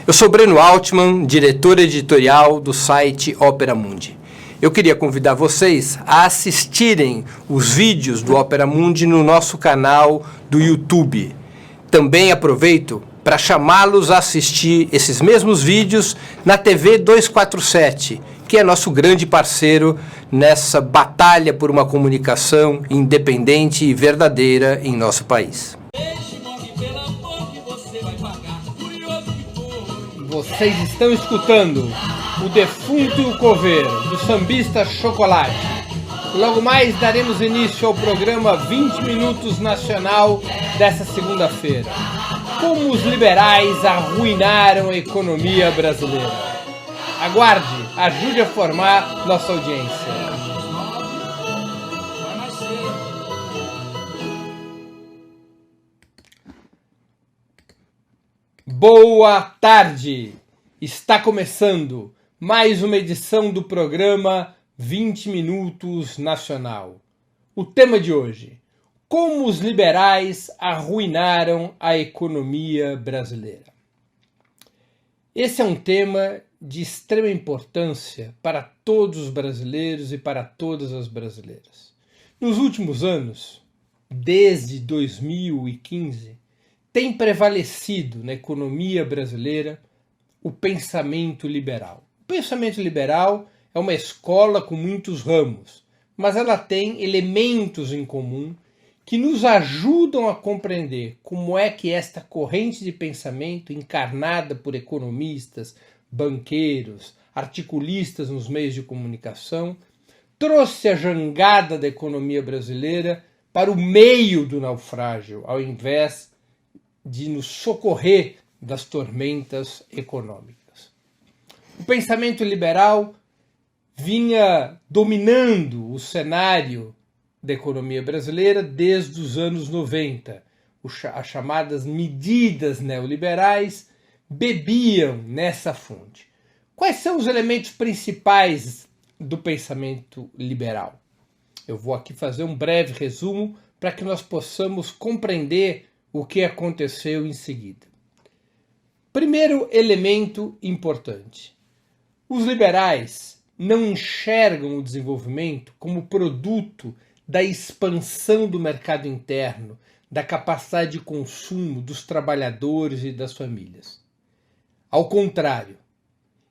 Eu sou Breno Altman, diretor editorial do site Opera Mundi. Eu queria convidar vocês a assistirem os vídeos do Opera Mundi no nosso canal do YouTube. Também aproveito para chamá-los a assistir esses mesmos vídeos na TV 247, que é nosso grande parceiro nessa batalha por uma comunicação independente e verdadeira em nosso país. Vocês estão escutando O Defunto e o Coveiro, do sambista Chocolate. Logo mais daremos início ao programa 20 Minutos Nacional dessa segunda-feira. Como os liberais arruinaram a economia brasileira. Aguarde, ajude a formar nossa audiência. Boa tarde! Está começando mais uma edição do programa 20 Minutos Nacional. O tema de hoje: como os liberais arruinaram a economia brasileira. Esse é um tema de extrema importância para todos os brasileiros e para todas as brasileiras. Nos últimos anos, desde 2015, tem prevalecido na economia brasileira o pensamento liberal. O pensamento liberal é uma escola com muitos ramos, mas ela tem elementos em comum que nos ajudam a compreender como é que esta corrente de pensamento, encarnada por economistas, banqueiros, articulistas nos meios de comunicação, trouxe a jangada da economia brasileira para o meio do naufrágio, ao invés de nos socorrer das tormentas econômicas. O pensamento liberal vinha dominando o cenário da economia brasileira desde os anos 90. As chamadas medidas neoliberais bebiam nessa fonte. Quais são os elementos principais do pensamento liberal? Eu vou aqui fazer um breve resumo para que nós possamos compreender o que aconteceu em seguida. Primeiro elemento importante: os liberais não enxergam o desenvolvimento como produto da expansão do mercado interno, da capacidade de consumo dos trabalhadores e das famílias. Ao contrário,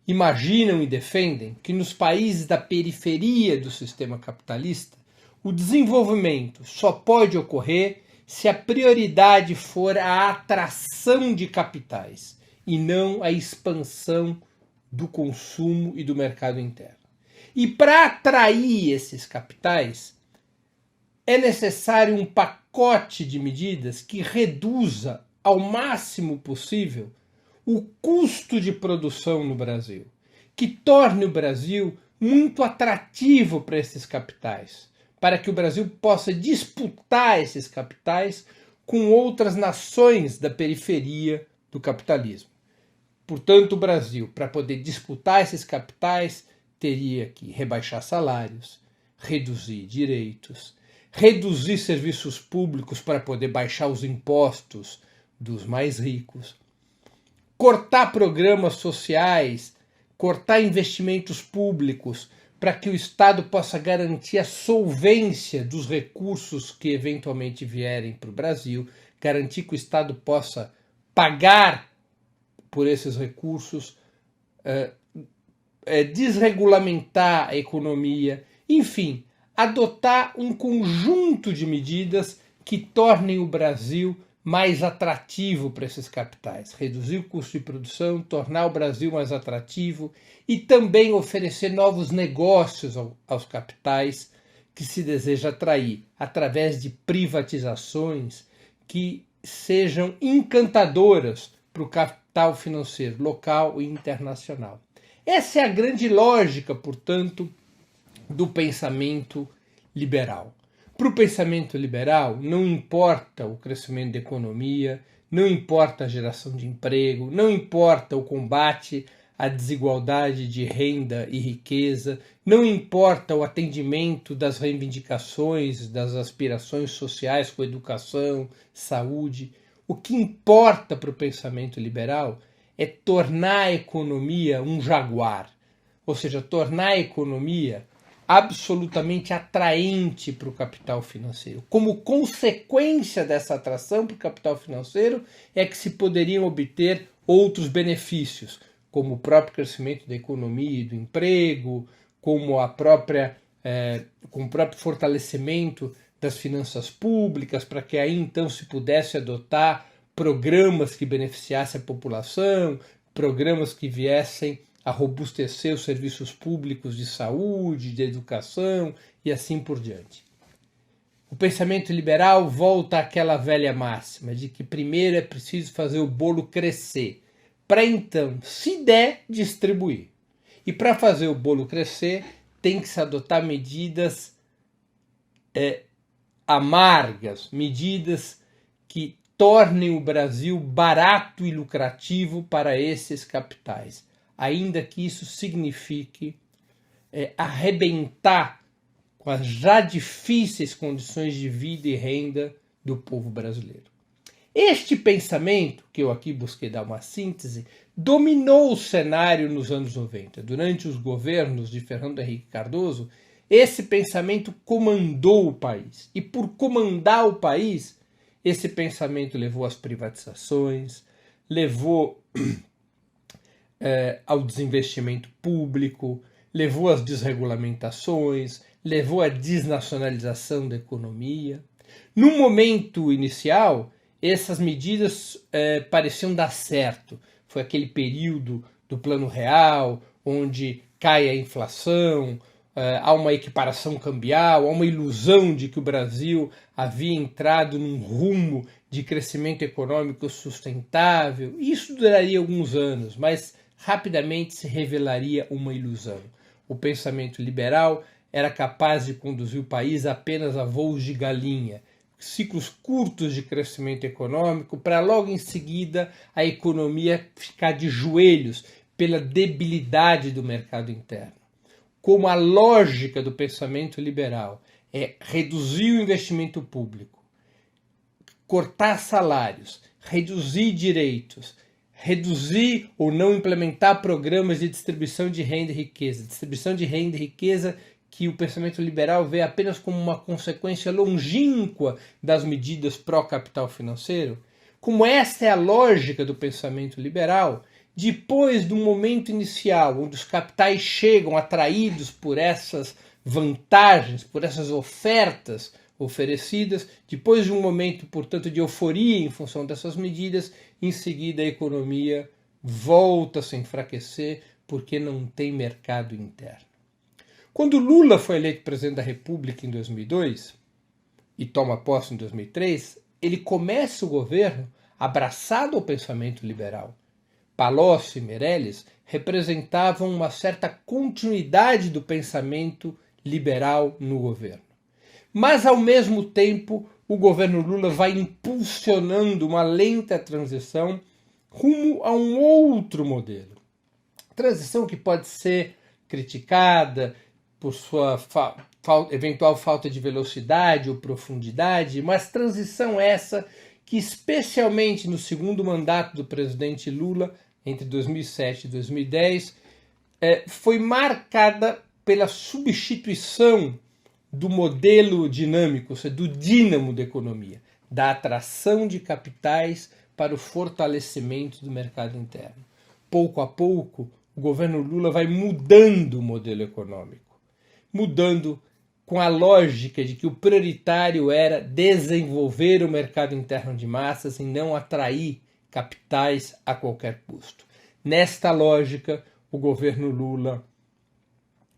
imaginam e defendem que nos países da periferia do sistema capitalista, o desenvolvimento só pode ocorrer se a prioridade for a atração de capitais e não a expansão do consumo e do mercado interno. E para atrair esses capitais, é necessário um pacote de medidas que reduza ao máximo possível o custo de produção no Brasil, que torne o Brasil muito atrativo para esses capitais, para que o Brasil possa disputar esses capitais com outras nações da periferia do capitalismo. Portanto, o Brasil, para poder disputar esses capitais, teria que rebaixar salários, reduzir direitos, reduzir serviços públicos para poder baixar os impostos dos mais ricos, cortar programas sociais, cortar investimentos públicos, para que o Estado possa garantir a solvência dos recursos que eventualmente vierem para o Brasil, garantir que o Estado possa pagar por esses recursos, desregulamentar a economia, enfim, adotar um conjunto de medidas que tornem o Brasil mais atrativo para esses capitais, reduzir o custo de produção, tornar o Brasil mais atrativo e também oferecer novos negócios aos capitais que se deseja atrair, através de privatizações que sejam encantadoras para o capital financeiro local e internacional. Essa é a grande lógica, portanto, do pensamento liberal. Para o pensamento liberal, não importa o crescimento da economia, não importa a geração de emprego, não importa o combate à desigualdade de renda e riqueza, não importa o atendimento das reivindicações, das aspirações sociais com educação, saúde. O que importa para o pensamento liberal é tornar a economia um jaguar, ou seja, tornar a economia absolutamente atraente para o capital financeiro. Como consequência dessa atração para o capital financeiro é que se poderiam obter outros benefícios, como o próprio crescimento da economia e do emprego, como o próprio fortalecimento das finanças públicas, para que aí então se pudesse adotar programas que beneficiassem a população, programas que viessem a robustecer os serviços públicos de saúde, de educação e assim por diante. O pensamento liberal volta àquela velha máxima de que primeiro é preciso fazer o bolo crescer, para então, se der, distribuir. E para fazer o bolo crescer, tem que se adotar medidas amargas, medidas que tornem o Brasil barato e lucrativo para esses capitais, ainda que isso signifique arrebentar com as já difíceis condições de vida e renda do povo brasileiro. Este pensamento, que eu aqui busquei dar uma síntese, dominou o cenário nos anos 90. Durante os governos de Fernando Henrique Cardoso, esse pensamento comandou o país. E por comandar o país, esse pensamento levou às privatizações, levou ao desinvestimento público, levou às desregulamentações, levou à desnacionalização da economia. No momento inicial, essas medidas pareciam dar certo. Foi aquele período do Plano Real, onde cai a inflação, há uma equiparação cambial, há uma ilusão de que o Brasil havia entrado num rumo de crescimento econômico sustentável. Isso duraria alguns anos, mas rapidamente se revelaria uma ilusão. O pensamento liberal era capaz de conduzir o país apenas a voos de galinha, ciclos curtos de crescimento econômico, para logo em seguida a economia ficar de joelhos pela debilidade do mercado interno. Como a lógica do pensamento liberal é reduzir o investimento público, cortar salários, reduzir direitos, reduzir ou não implementar programas de distribuição de renda e riqueza, que o pensamento liberal vê apenas como uma consequência longínqua das medidas pró-capital financeiro, como essa é a lógica do pensamento liberal, depois do momento inicial, onde os capitais chegam atraídos por essas vantagens, por essas ofertas oferecidas, depois de um momento, portanto, de euforia em função dessas medidas, em seguida a economia volta a se enfraquecer porque não tem mercado interno. Quando Lula foi eleito presidente da República em 2002 e toma posse em 2003, ele começa o governo abraçado ao pensamento liberal. Palocci e Meirelles representavam uma certa continuidade do pensamento liberal no governo. Mas, ao mesmo tempo, o governo Lula vai impulsionando uma lenta transição rumo a um outro modelo. Transição que pode ser criticada por sua eventual falta de velocidade ou profundidade, mas transição essa que, especialmente no segundo mandato do presidente Lula, entre 2007 e 2010, foi marcada pela substituição do modelo dinâmico, ou seja, do dínamo da economia, da atração de capitais para o fortalecimento do mercado interno. Pouco a pouco, o governo Lula vai mudando o modelo econômico, mudando com a lógica de que o prioritário era desenvolver o mercado interno de massas e não atrair capitais a qualquer custo. Nesta lógica, o governo Lula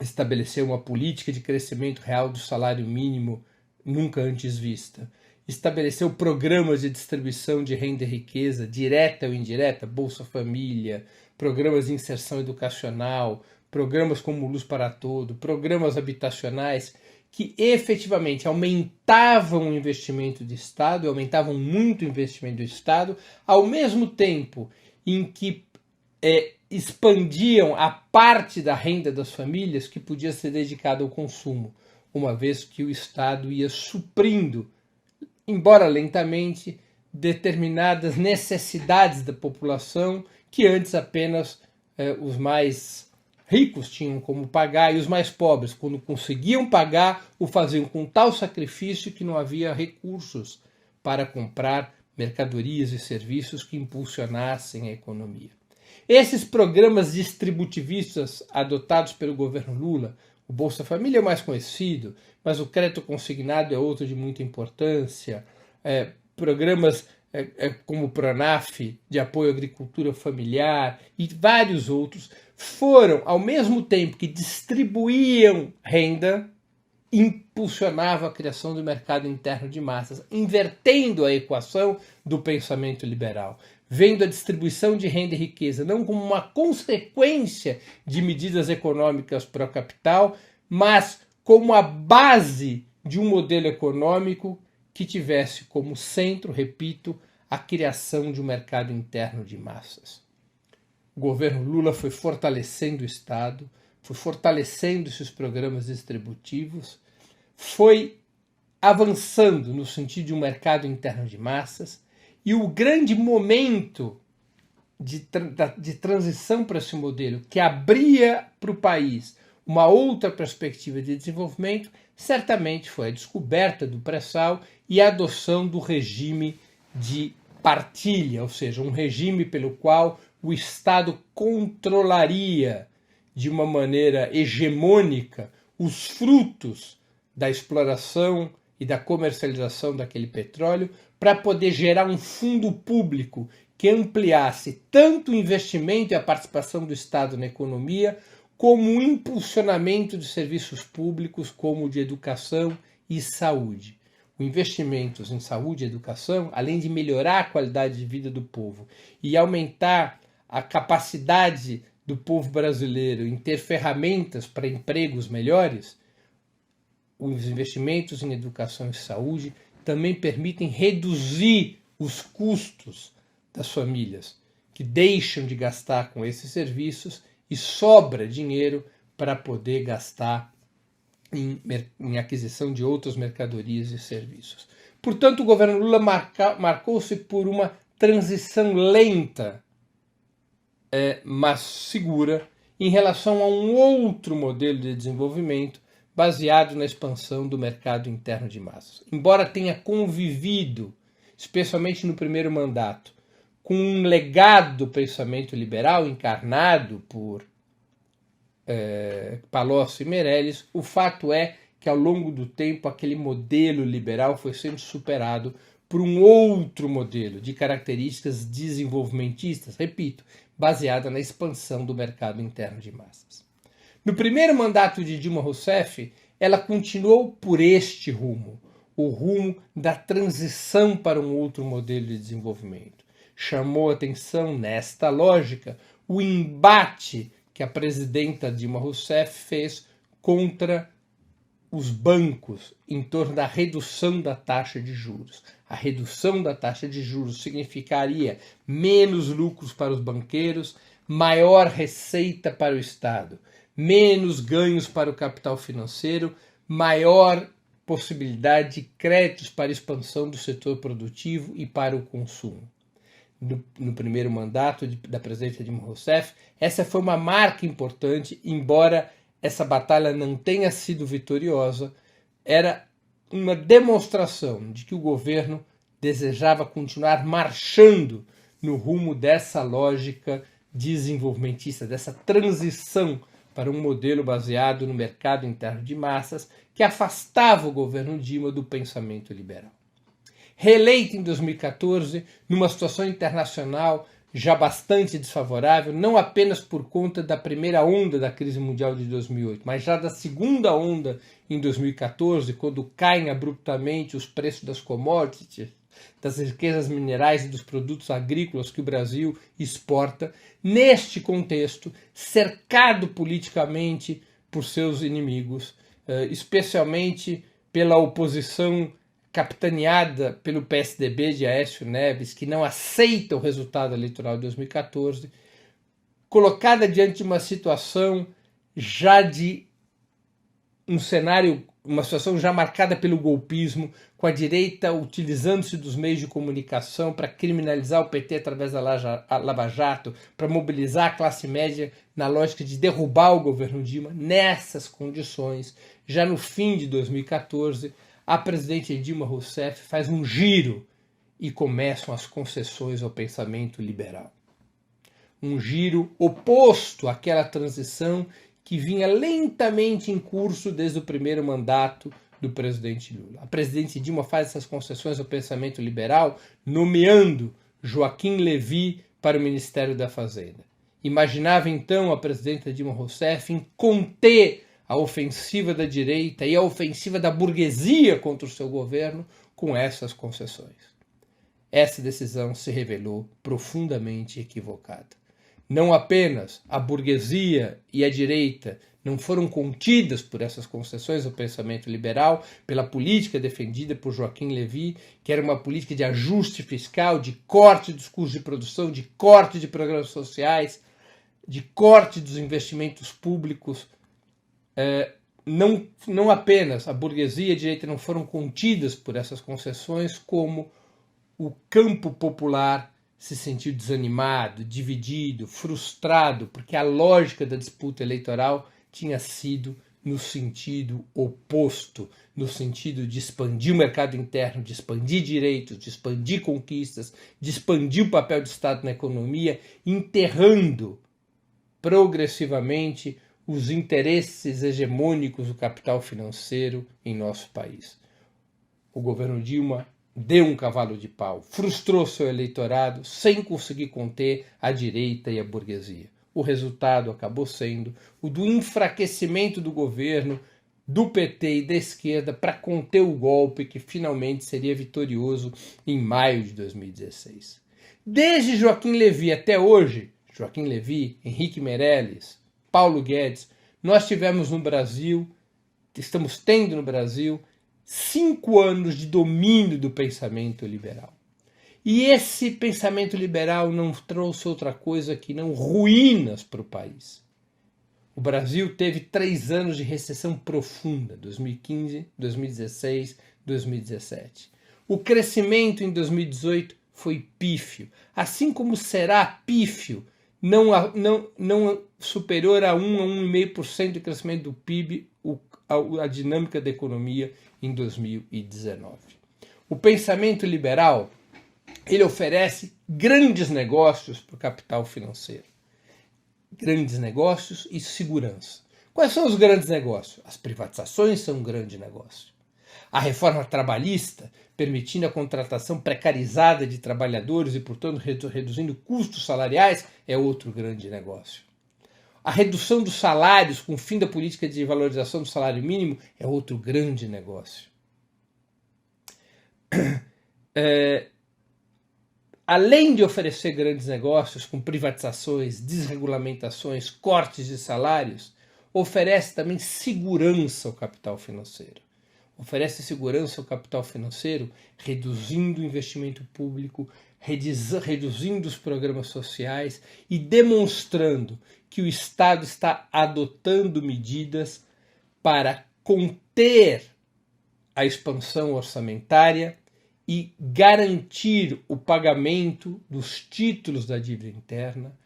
estabeleceu uma política de crescimento real do salário mínimo nunca antes vista. Estabeleceu programas de distribuição de renda e riqueza, direta ou indireta, Bolsa Família, programas de inserção educacional, programas como Luz para Todo, programas habitacionais, que efetivamente aumentavam o investimento do Estado, aumentavam muito o investimento do Estado, ao mesmo tempo em que expandiam a parte da renda das famílias que podia ser dedicada ao consumo, uma vez que o Estado ia suprindo, embora lentamente, determinadas necessidades da população que antes apenas os mais ricos tinham como pagar, e os mais pobres, quando conseguiam pagar, o faziam com tal sacrifício que não havia recursos para comprar mercadorias e serviços que impulsionassem a economia. Esses programas distributivistas adotados pelo governo Lula, o Bolsa Família é o mais conhecido, mas o crédito consignado é outro de muita importância, programas como o Pronaf, de apoio à agricultura familiar, e vários outros, foram, ao mesmo tempo que distribuíam renda, impulsionavam a criação do mercado interno de massas, invertendo a equação do pensamento liberal, vendo a distribuição de renda e riqueza não como uma consequência de medidas econômicas pró-capital, mas como a base de um modelo econômico que tivesse como centro, repito, a criação de um mercado interno de massas. O governo Lula foi fortalecendo o Estado, foi fortalecendo esses programas distributivos, foi avançando no sentido de um mercado interno de massas, e o grande momento de transição para esse modelo, que abria para o país uma outra perspectiva de desenvolvimento, certamente foi a descoberta do pré-sal e a adoção do regime de partilha, ou seja, um regime pelo qual o Estado controlaria de uma maneira hegemônica os frutos da exploração e da comercialização daquele petróleo, para poder gerar um fundo público que ampliasse tanto o investimento e a participação do Estado na economia, como o impulsionamento de serviços públicos, como de educação e saúde. Os investimentos em saúde e educação, além de melhorar a qualidade de vida do povo e aumentar a capacidade do povo brasileiro em ter ferramentas para empregos melhores, os investimentos em educação e saúde também permitem reduzir os custos das famílias, que deixam de gastar com esses serviços e sobra dinheiro para poder gastar em aquisição de outras mercadorias e serviços. Portanto, o governo Lula marcou-se por uma transição lenta, mas segura, em relação a um outro modelo de desenvolvimento baseado na expansão do mercado interno de massas. Embora tenha convivido, especialmente no primeiro mandato, com um legado do pensamento liberal encarnado por Palocci e Meirelles, o fato é que ao longo do tempo aquele modelo liberal foi sendo superado por um outro modelo de características desenvolvimentistas, repito, baseada na expansão do mercado interno de massas. No primeiro mandato de Dilma Rousseff, ela continuou por este rumo, o rumo da transição para um outro modelo de desenvolvimento. Chamou atenção nesta lógica o embate que a presidenta Dilma Rousseff fez contra os bancos em torno da redução da taxa de juros. A redução da taxa de juros significaria menos lucros para os banqueiros, maior receita para o Estado, menos ganhos para o capital financeiro, maior possibilidade de créditos para a expansão do setor produtivo e para o consumo. No primeiro mandato da presidenta Dilma Rousseff, essa foi uma marca importante, embora essa batalha não tenha sido vitoriosa, era uma demonstração de que o governo desejava continuar marchando no rumo dessa lógica desenvolvimentista, dessa transição para um modelo baseado no mercado interno de massas que afastava o governo Dilma do pensamento liberal. Reeleita em 2014, numa situação internacional já bastante desfavorável, não apenas por conta da primeira onda da crise mundial de 2008, mas já da segunda onda em 2014, quando caem abruptamente os preços das commodities, das riquezas minerais e dos produtos agrícolas que o Brasil exporta. Neste contexto, cercado politicamente por seus inimigos, especialmente pela oposição capitaneada pelo PSDB de Aécio Neves, que não aceita o resultado eleitoral de 2014, colocada diante de uma situação já de um cenário uma situação já marcada pelo golpismo, com a direita utilizando-se dos meios de comunicação para criminalizar o PT através da Lava Jato, para mobilizar a classe média na lógica de derrubar o governo Dilma. Nessas condições, já no fim de 2014, a presidente Dilma Rousseff faz um giro e começam as concessões ao pensamento liberal. Um giro oposto àquela transição que vinha lentamente em curso desde o primeiro mandato do presidente Lula. A presidente Dilma faz essas concessões ao pensamento liberal, nomeando Joaquim Levy para o Ministério da Fazenda. Imaginava então a presidenta Dilma Rousseff em conter a ofensiva da direita e a ofensiva da burguesia contra o seu governo com essas concessões. Essa decisão se revelou profundamente equivocada. Não apenas a burguesia e a direita não foram contidas por essas concessões ao pensamento liberal, pela política defendida por Joaquim Levy, que era uma política de ajuste fiscal, de corte dos custos de produção, de corte de programas sociais, de corte dos investimentos públicos. Não apenas a burguesia e a direita não foram contidas por essas concessões, como o campo popular se sentiu desanimado, dividido, frustrado, porque a lógica da disputa eleitoral tinha sido no sentido oposto, no sentido de expandir o mercado interno, de expandir direitos, de expandir conquistas, de expandir o papel do Estado na economia, enterrando progressivamente os interesses hegemônicos do capital financeiro em nosso país. O governo Dilma deu um cavalo de pau, frustrou seu eleitorado sem conseguir conter a direita e a burguesia. O resultado acabou sendo o do enfraquecimento do governo, do PT e da esquerda para conter o golpe que finalmente seria vitorioso em maio de 2016. Desde Joaquim Levy até hoje, Joaquim Levy, Henrique Meirelles, Paulo Guedes, nós tivemos no Brasil, estamos tendo no Brasil, 5 anos de domínio do pensamento liberal. E esse pensamento liberal não trouxe outra coisa que não ruínas para o país. O Brasil teve 3 anos de recessão profunda, 2015, 2016, 2017. O crescimento em 2018 foi pífio, assim como será pífio, não superior a 1 a 1,5% de crescimento do PIB, a dinâmica da economia em 2019. O pensamento liberal, ele oferece grandes negócios para o capital financeiro. Grandes negócios e segurança. Quais são os grandes negócios? As privatizações são um grande negócio. A reforma trabalhista, permitindo a contratação precarizada de trabalhadores e, portanto, reduzindo custos salariais, é outro grande negócio. A redução dos salários com o fim da política de valorização do salário mínimo é outro grande negócio. Além de oferecer grandes negócios com privatizações, desregulamentações, cortes de salários, oferece também segurança ao capital financeiro. Oferece segurança ao capital financeiro, reduzindo o investimento público, reduzindo os programas sociais e demonstrando que o Estado está adotando medidas para conter a expansão orçamentária e garantir o pagamento dos títulos da dívida interna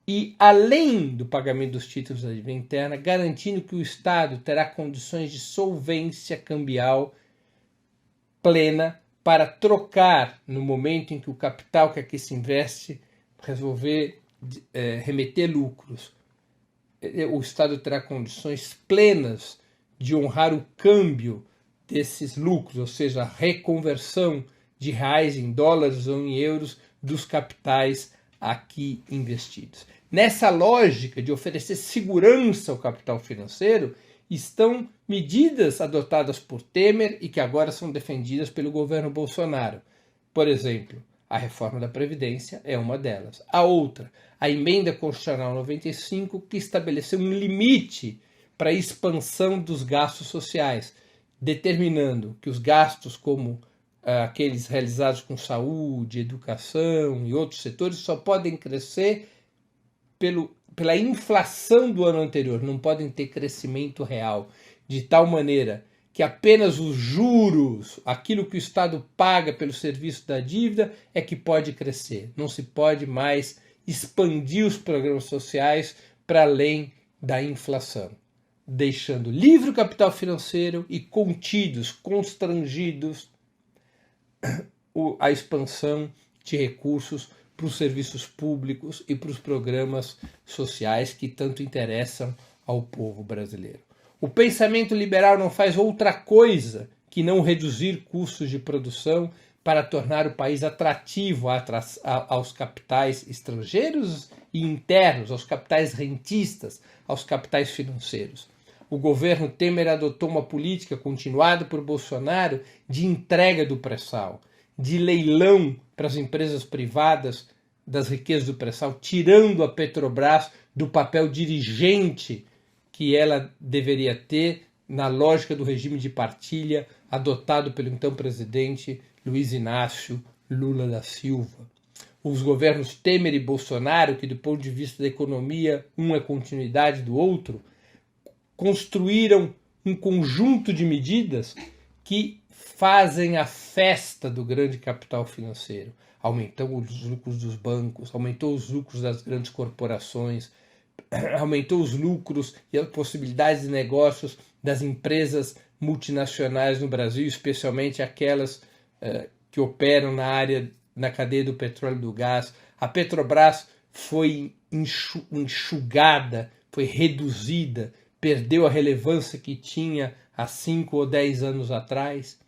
e, além do pagamento dos títulos da dívida interna, garantindo que o Estado terá condições de solvência cambial plena para trocar, no momento em que o capital que aqui se investe resolver remeter lucros. O Estado terá condições plenas de honrar o câmbio desses lucros, ou seja, a reconversão de reais em dólares ou em euros dos capitais aqui investidos. Nessa lógica de oferecer segurança ao capital financeiro, estão medidas adotadas por Temer e que agora são defendidas pelo governo Bolsonaro. Por exemplo, a reforma da Previdência é uma delas. A outra, a Emenda Constitucional 95, que estabeleceu um limite para a expansão dos gastos sociais, determinando que os gastos como aqueles realizados com saúde, educação e outros setores só podem crescer pela inflação do ano anterior, não podem ter crescimento real, de tal maneira que apenas os juros, aquilo que o Estado paga pelo serviço da dívida, é que pode crescer. Não se pode mais expandir os programas sociais para além da inflação, deixando livre o capital financeiro e contidos, constrangidos a expansão de recursos para os serviços públicos e para os programas sociais que tanto interessam ao povo brasileiro. O pensamento liberal não faz outra coisa que não reduzir custos de produção para tornar o país atrativo aos capitais estrangeiros e internos, aos capitais rentistas, aos capitais financeiros. O governo Temer adotou uma política continuada por Bolsonaro de entrega do pré-sal, de leilão para as empresas privadas das riquezas do pré-sal, tirando a Petrobras do papel dirigente que ela deveria ter na lógica do regime de partilha adotado pelo então presidente Luiz Inácio Lula da Silva. Os governos Temer e Bolsonaro, que do ponto de vista da economia, um é continuidade do outro, construíram um conjunto de medidas que fazem a festa do grande capital financeiro. Aumentou os lucros dos bancos, aumentou os lucros das grandes corporações, aumentou os lucros e as possibilidades de negócios das empresas multinacionais no Brasil, especialmente aquelas que operam na cadeia do petróleo e do gás. A Petrobras foi enxugada, foi reduzida, perdeu a relevância que tinha há 5 ou 10 anos atrás.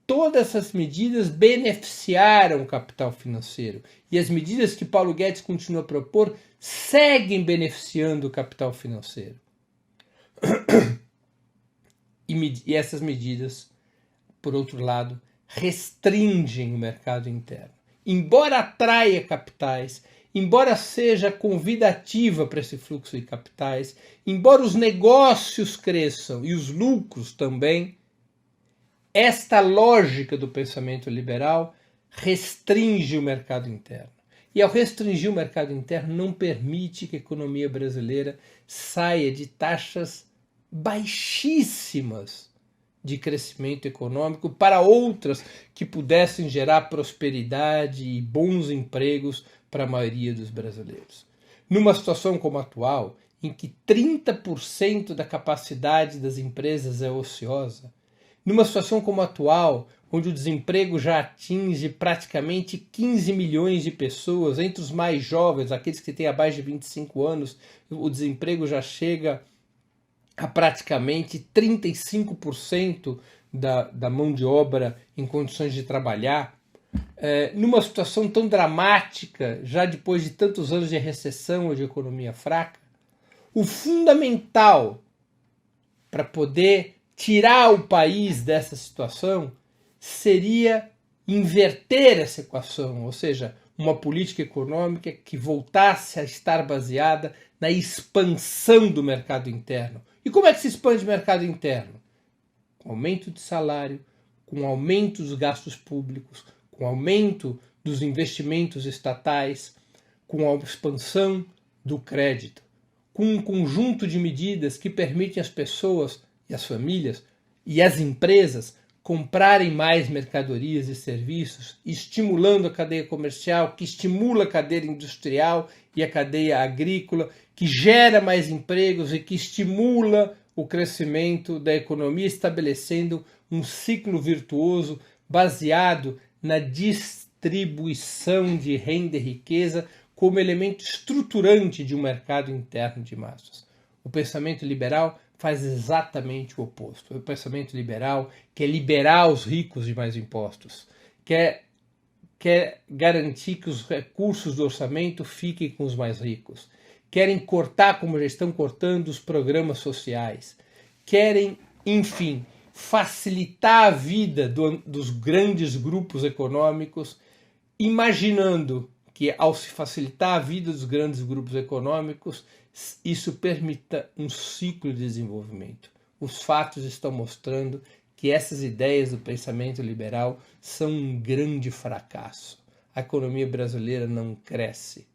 Todas essas medidas beneficiaram o capital financeiro. E as medidas que Paulo Guedes continua a propor seguem beneficiando o capital financeiro. E essas medidas, por outro lado, restringem o mercado interno. Embora atraia capitais, embora seja convidativa para esse fluxo de capitais, embora os negócios cresçam e os lucros também, esta lógica do pensamento liberal restringe o mercado interno. E ao restringir o mercado interno, não permite que a economia brasileira saia de taxas baixíssimas de crescimento econômico para outras que pudessem gerar prosperidade e bons empregos para a maioria dos brasileiros. Numa situação como a atual, em que 30% da capacidade das empresas é ociosa, numa situação como a atual, onde o desemprego já atinge praticamente 15 milhões de pessoas, entre os mais jovens, aqueles que têm abaixo de 25 anos, o desemprego já chega a praticamente 35% da mão de obra em condições de trabalhar. Numa situação tão dramática, já depois de tantos anos de recessão ou de economia fraca, o fundamental para poder tirar o país dessa situação seria inverter essa equação, ou seja, uma política econômica que voltasse a estar baseada na expansão do mercado interno. E como é que se expande o mercado interno? Com aumento de salário, com aumento dos gastos públicos, com aumento dos investimentos estatais, com a expansão do crédito, com um conjunto de medidas que permitem às pessoas e às famílias e às empresas comprarem mais mercadorias e serviços, estimulando a cadeia comercial, que estimula a cadeia industrial e a cadeia agrícola, que gera mais empregos e que estimula o crescimento da economia, estabelecendo um ciclo virtuoso baseado na distribuição de renda e riqueza como elemento estruturante de um mercado interno de massas. O pensamento liberal faz exatamente o oposto. O pensamento liberal quer liberar os ricos de mais impostos, quer garantir que os recursos do orçamento fiquem com os mais ricos, querem cortar, como já estão cortando, os programas sociais, querem, enfim, facilitar a vida dos grandes grupos econômicos, imaginando que, ao se facilitar a vida dos grandes grupos econômicos, isso permita um ciclo de desenvolvimento. Os fatos estão mostrando que essas ideias do pensamento liberal são um grande fracasso. A economia brasileira não cresce.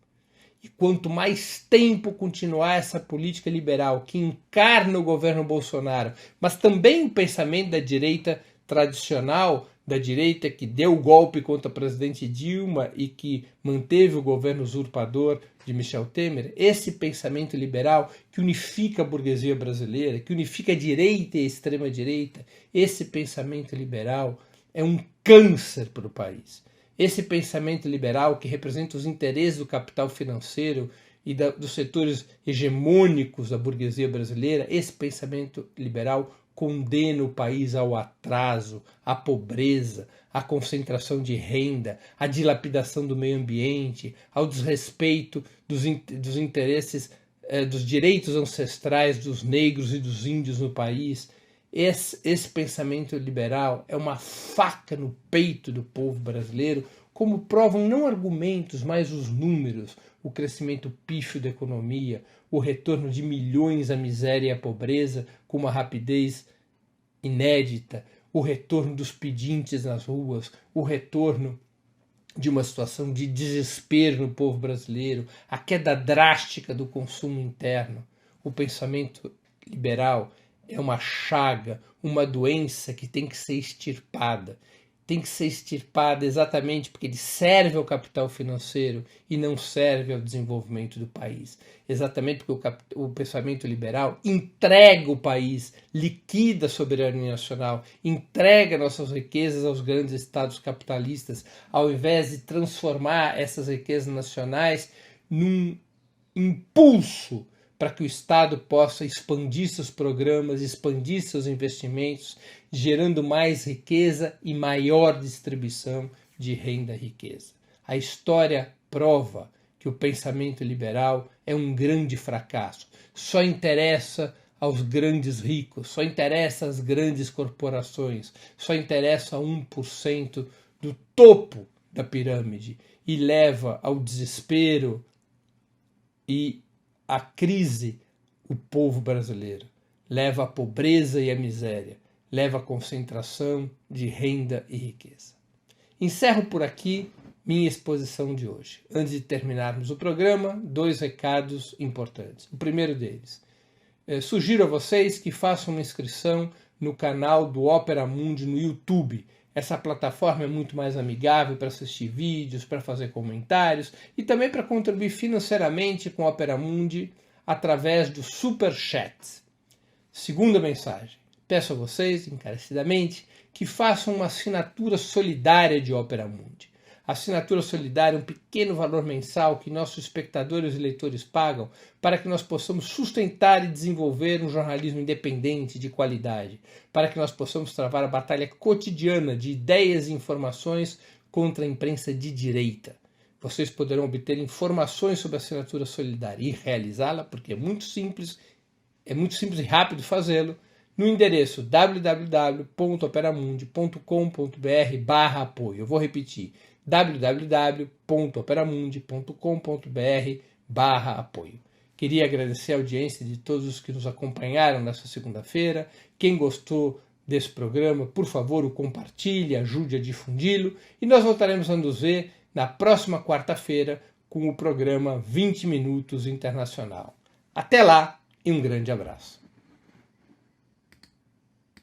E quanto mais tempo continuar essa política liberal que encarna o governo Bolsonaro, mas também o pensamento da direita tradicional, da direita que deu o golpe contra a presidente Dilma e que manteve o governo usurpador de Michel Temer, esse pensamento liberal que unifica a burguesia brasileira, que unifica a direita e a extrema-direita, esse pensamento liberal é um câncer para o país. Esse pensamento liberal que representa os interesses do capital financeiro e dos setores hegemônicos da burguesia brasileira, esse pensamento liberal condena o país ao atraso, à pobreza, à concentração de renda, à dilapidação do meio ambiente, ao desrespeito dos interesses, dos direitos ancestrais dos negros e dos índios no país. Esse pensamento liberal é uma faca no peito do povo brasileiro, como provam não argumentos, mas os números, o crescimento pífio da economia, o retorno de milhões à miséria e à pobreza com uma rapidez inédita, o retorno dos pedintes nas ruas, o retorno de uma situação de desespero no povo brasileiro, a queda drástica do consumo interno. O pensamento liberal é uma chaga, uma doença que tem que ser extirpada. Tem que ser extirpada exatamente porque ele serve ao capital financeiro e não serve ao desenvolvimento do país. Exatamente porque o pensamento liberal entrega o país, liquida a soberania nacional, entrega nossas riquezas aos grandes estados capitalistas, ao invés de transformar essas riquezas nacionais num impulso para que o Estado possa expandir seus programas, expandir seus investimentos, gerando mais riqueza e maior distribuição de renda e riqueza. A história prova que o pensamento liberal é um grande fracasso. Só interessa aos grandes ricos, só interessa às grandes corporações, só interessa a 1% do topo da pirâmide e leva ao desespero e a crise o povo brasileiro, leva à pobreza e à miséria, leva à concentração de renda e riqueza. Encerro por aqui minha exposição de hoje. Antes de terminarmos o programa, 2 recados importantes. O primeiro deles, sugiro a vocês que façam uma inscrição no canal do Opera Mundi no YouTube. Essa plataforma é muito mais amigável para assistir vídeos, para fazer comentários e também para contribuir financeiramente com a Opera Mundi através do Super Chat. Segunda mensagem. Peço a vocês, encarecidamente, que façam uma assinatura solidária de Opera Mundi. A assinatura solidária é um pequeno valor mensal que nossos espectadores e leitores pagam para que nós possamos sustentar e desenvolver um jornalismo independente de qualidade, para que nós possamos travar a batalha cotidiana de ideias e informações contra a imprensa de direita. Vocês poderão obter informações sobre a assinatura solidária e realizá-la, porque é muito simples e rápido fazê-lo, no endereço www.operamundi.com.br/apoio. Eu vou repetir, www.operamundi.com.br/apoio. Queria agradecer a audiência de todos os que nos acompanharam nessa segunda-feira. Quem gostou desse programa, por favor, o compartilhe, ajude a difundi-lo. E nós voltaremos a nos ver na próxima quarta-feira com o programa 20 Minutos Internacional. Até lá e um grande abraço.